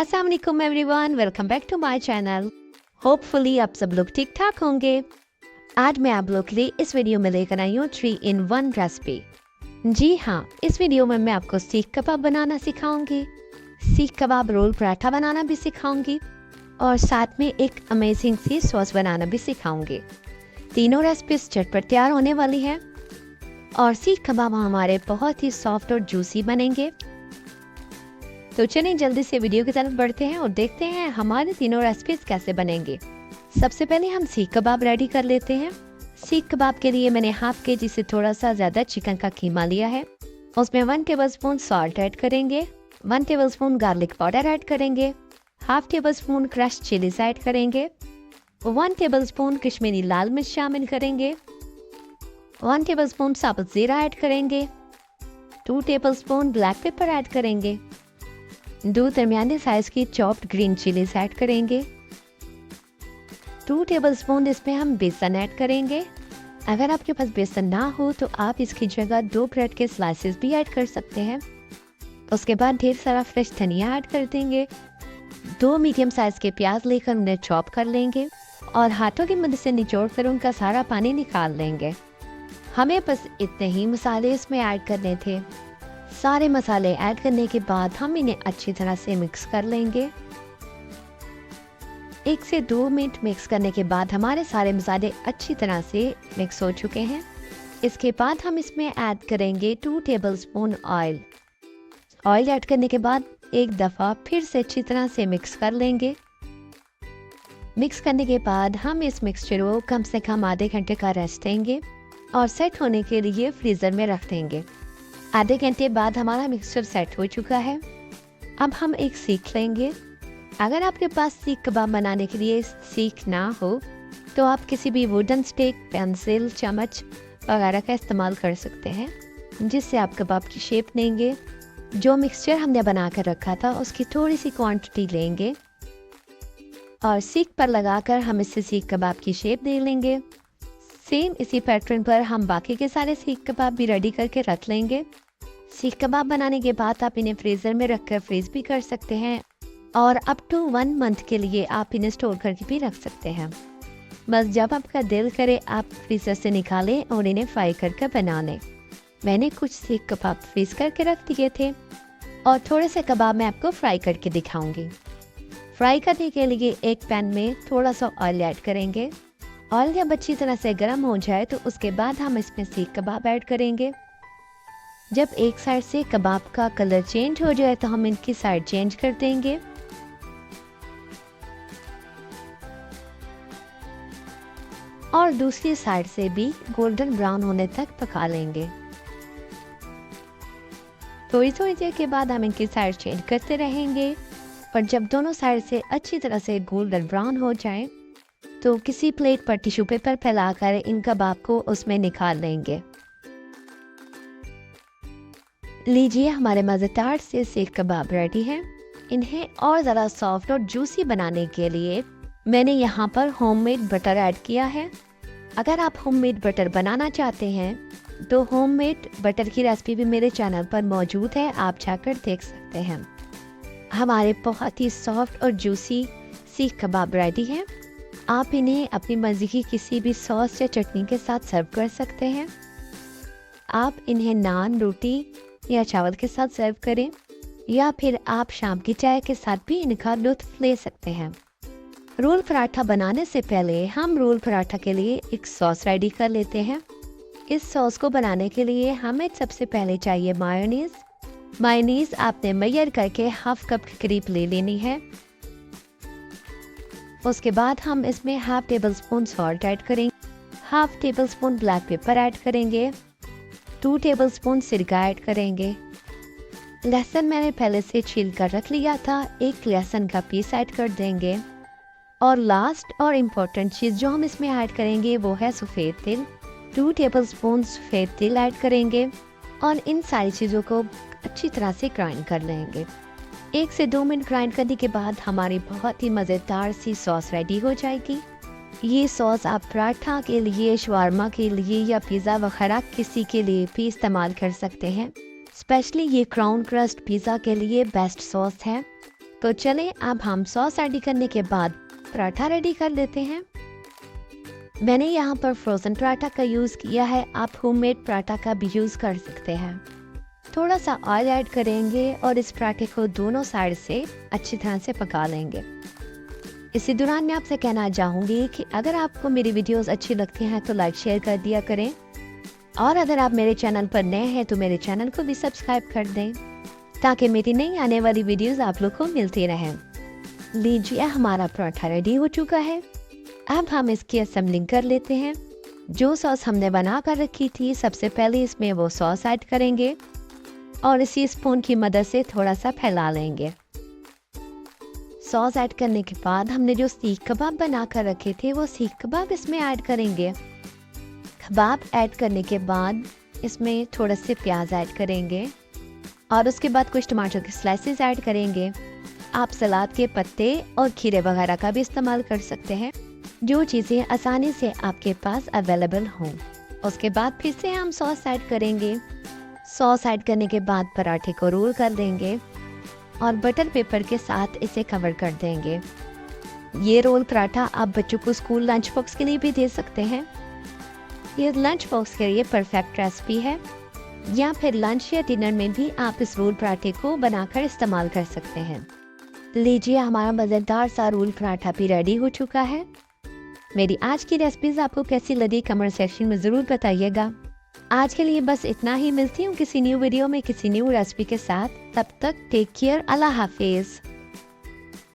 अस्सलाम वालेकुम everyone, welcome back to my channel. Hopefully आप सब लोग ठीक ठाक होंगे। आज मैं आप लोग के लिए इस वीडियो में लेकर आई हूँ 3-in-1 रेसिपी। जी हाँ, इस वीडियो में मैं आपको सीख कबाब बनाना सिखाऊंगी, सीख कबाब रोल पराठा बनाना भी सिखाऊंगी और साथ में एक अमेजिंग सी सॉस बनाना भी सिखाऊंगी। तीनों रेसिपीज झटपट तैयार होने वाली है और सीख कबाब हमारे बहुत ही सॉफ्ट और जूसी बनेंगे। तो चलिए जल्दी से वीडियो की तरफ बढ़ते हैं और देखते हैं हमारे तीनों रेसिपीज कैसे बनेंगे। सबसे पहले हम सीख कबाब रेडी कर लेते हैं। सीख कबाब के लिए मैंने हाफ केजी से थोड़ा सा ज़्यादा चिकन का कीमा लिया है। उसमें 1 टेबलस्पून सॉल्ट ऐड करेंगे, 1 टेबलस्पून गार्लिक पाउडर ऐड करेंगे, half tablespoon crush chillies add करेंगे, 1 टेबलस्पून कश्मीरी लाल मिर्च शामिल करेंगे, 1 टेबलस्पून साबुत ज़ीरा ऐड करेंगे, 2 टेबलस्पून ब्लैक पेपर ऐड करेंगे, 2 दरमियाने साइज की चॉप्ड ग्रीन चिलीज ऐड करेंगे, 2 टेबलस्पून इसमें हम बेसन ऐड करेंगे। अगर आपके पास बेसन ना हो तो आप इसकी जगह 2 ब्रेड के स्लाइसेस भी ऐड कर सकते हैं। उसके बाद ढेर सारा फ्रेश धनिया ऐड कर देंगे। 2 मीडियम साइज के प्याज लेकर उन्हें चॉप कर लेंगे और हाथों की मदद से निचोड़ कर उनका सारा पानी निकाल लेंगे। हमें बस इतने ही मसाले इसमें ऐड करने थे। सारे मसाले ऐड करने के बाद हम इन्हें अच्छी तरह से मिक्स कर लेंगे। 1 से 2 मिनट मिक्स करने के बाद हमारे सारे मसाले अच्छी तरह से मिक्स हो चुके हैं। इसके बाद हम इसमें ऐड करेंगे 2 टेबलस्पून ऑयल। ऑयल ऐड करने के बाद एक दफ़ा फिर से अच्छी तरह से मिक्स कर लेंगे। मिक्स करने के बाद हम इस मिक्सचर को कम से कम आधे घंटे का रेस्ट देंगे और सेट होने के लिए फ्रीज़र में रख देंगे। आधे घंटे बाद हमारा मिक्सचर सेट हो चुका है। अब हम एक सीख लेंगे। अगर आपके पास सीख कबाब बनाने के लिए सीख ना हो तो आप किसी भी वुडन स्टिक, पेंसिल, चम्मच वगैरह का इस्तेमाल कर सकते हैं, जिससे आप कबाब की शेप देंगे। जो मिक्सचर हमने बना कर रखा था उसकी थोड़ी सी क्वांटिटी लेंगे और सीख पर लगाकर हम इससे सीख कबाब की शेप दे लेंगे। सेम इसी पैटर्न पर हम बाकी के सारे सीख कबाब भी रेडी करके रख लेंगे। सीख कबाब बनाने के बाद आप इन्हें फ्रीज़र में रखकर फ्रीज भी कर सकते हैं और अप टू 1 मंथ के लिए आप इन्हें स्टोर करके भी रख सकते हैं। बस जब आपका दिल करे आप फ्रीज़र से निकालें और इन्हें फ्राई करके बना लें। मैंने कुछ सीख कबाब फ्रीज करके रख दिए थे और थोड़े से कबाब मैं आपको फ्राई करके दिखाऊंगी। फ्राई करने के लिए एक पैन में थोड़ा सा ऑयल ऐड करेंगे। ऑयल जब अच्छी तरह से गर्म हो जाए तो उसके बाद हम इसमें सीख कबाब ऐड करेंगे। जब एक साइड से कबाब का कलर चेंज हो जाए तो हम इनकी साइड चेंज कर देंगे। और दूसरी साइड से भी गोल्डन ब्राउन होने तक पका लेंगे। थोड़ी थोड़ी देर के बाद हम इनकी साइड चेंज करते रहेंगे और जब दोनों साइड से अच्छी तरह से गोल्डन ब्राउन हो जाए तो किसी प्लेट पर टिश्यू पेपर फैलाकर इन कबाब को उसमें निकाल लेंगे। लीजिए, हमारे मज़ेदार से सीख कबाब रेडी हैं। इन्हें और ज़्यादा सॉफ्ट और जूसी बनाने के लिए मैंने यहाँ पर होममेड बटर ऐड किया है। अगर आप होममेड बटर बनाना चाहते हैं तो होममेड बटर की रेसिपी भी मेरे चैनल पर मौजूद है, आप जाकर देख सकते हैं। हमारे बहुत ही सॉफ्ट और जूसी सीख कबाब रेडी हैं। आप इन्हें अपनी मर्जी की किसी भी सॉस या चटनी के साथ सर्व कर सकते हैं। आप इन्हें नान, रोटी या चावल के साथ सर्व करें या फिर आप शाम की चाय के साथ भी इनका लुत्फ ले सकते हैं। रोल पराठा बनाने से पहले हम रोल पराठा के लिए एक सॉस रेडी कर लेते हैं। इस सॉस को बनाने के लिए हमें सबसे पहले चाहिए मायोनीज। मायोनीज आपने मेजर करके हाफ कप के करीब ले लेनी है। उसके बाद हम इसमें half tablespoon salt add करेंगे, half tablespoon black pepper add करेंगे, 2 टेबल स्पून सिरका ऐड करेंगे। लहसुन मैंने पहले से छील कर रख लिया था, एक लहसुन का पीस ऐड कर देंगे। और लास्ट और इम्पोर्टेंट चीज़ जो हम इसमें ऐड करेंगे वो है सफ़ेद तिल। 2 टेबल स्पून सफ़ेद तिल ऐड करेंगे और इन सारी चीज़ों को अच्छी तरह से ग्राइंड कर लेंगे। 1 से 2 मिनट ग्राइंड करने के बाद हमारी बहुत ही मज़ेदार सी सॉस रेडी हो जाएगी। ये सॉस आप पराठा के लिए, शवारमा के लिए या पिज़्ज़ा वगैरह किसी के लिए भी इस्तेमाल कर सकते हैं। स्पेशली ये क्राउन क्रस्ट पिज़्ज़ा के लिए बेस्ट सॉस है। तो चलें अब हम सॉस रेडी करने के बाद पराठा रेडी कर लेते हैं। मैंने यहाँ पर फ्रोज़न पराठा का यूज़ किया है, आप होममेड पराठा का भी यूज़ कर सकते हैं। थोड़ा सा ऑयल ऐड करेंगे और इस पराठे को दोनों साइड से अच्छी तरह से पका लेंगे। इसी दौरान मैं आपसे कहना चाहूँगी कि अगर आपको मेरी वीडियोस अच्छी लगती हैं तो लाइक शेयर कर दिया करें, और अगर आप मेरे चैनल पर नए हैं तो मेरे चैनल को भी सब्सक्राइब कर दें ताकि मेरी नई आने वाली वीडियोस आप लोग को मिलती रहें। लीजिए हमारा पराठा रेडी हो चुका है। अब हम इसकी असेंबलिंग कर लेते हैं। जो सॉस हमने बना कर रखी थी, सबसे पहले इसमें वो सॉस ऐड करेंगे और इसी स्पून की मदद से थोड़ा सा फैला लेंगे। सॉस ऐड करने के बाद हमने जो सीख कबाब बना कर रखे थे वो सीख कबाब इसमें ऐड करेंगे। कबाब ऐड करने के बाद इसमें थोड़ा से प्याज ऐड करेंगे और उसके बाद कुछ टमाटर के स्लाइसेस ऐड करेंगे। आप सलाद के पत्ते और खीरे वगैरह का भी इस्तेमाल कर सकते हैं, जो चीज़ें आसानी से आपके पास अवेलेबल हों। उसके बाद फिर से हम सॉस ऐड करेंगे। सॉस ऐड करने के बाद पराठे को रोल कर देंगे और बटर पेपर के साथ इसे कवर कर देंगे। ये रोल पराठा आप बच्चों को स्कूल लंच बॉक्स के लिए भी दे सकते हैं। ये लंच बॉक्स के लिए परफेक्ट रेसिपी है, या फिर लंच या डिनर में भी आप इस रोल पराठे को बनाकर इस्तेमाल कर सकते हैं। लीजिए हमारा मज़ेदार सा रोल पराठा भी रेडी हो चुका है। मेरी आज की रेसिपीज आपको कैसी लगी कमेंट सेक्शन में ज़रूर बताइएगा। आज के लिए बस इतना ही, मिलती हूँ किसी न्यू वीडियो में किसी न्यू रेसिपी के साथ। तब तक टेक केयर, अल्लाह हाफिज़।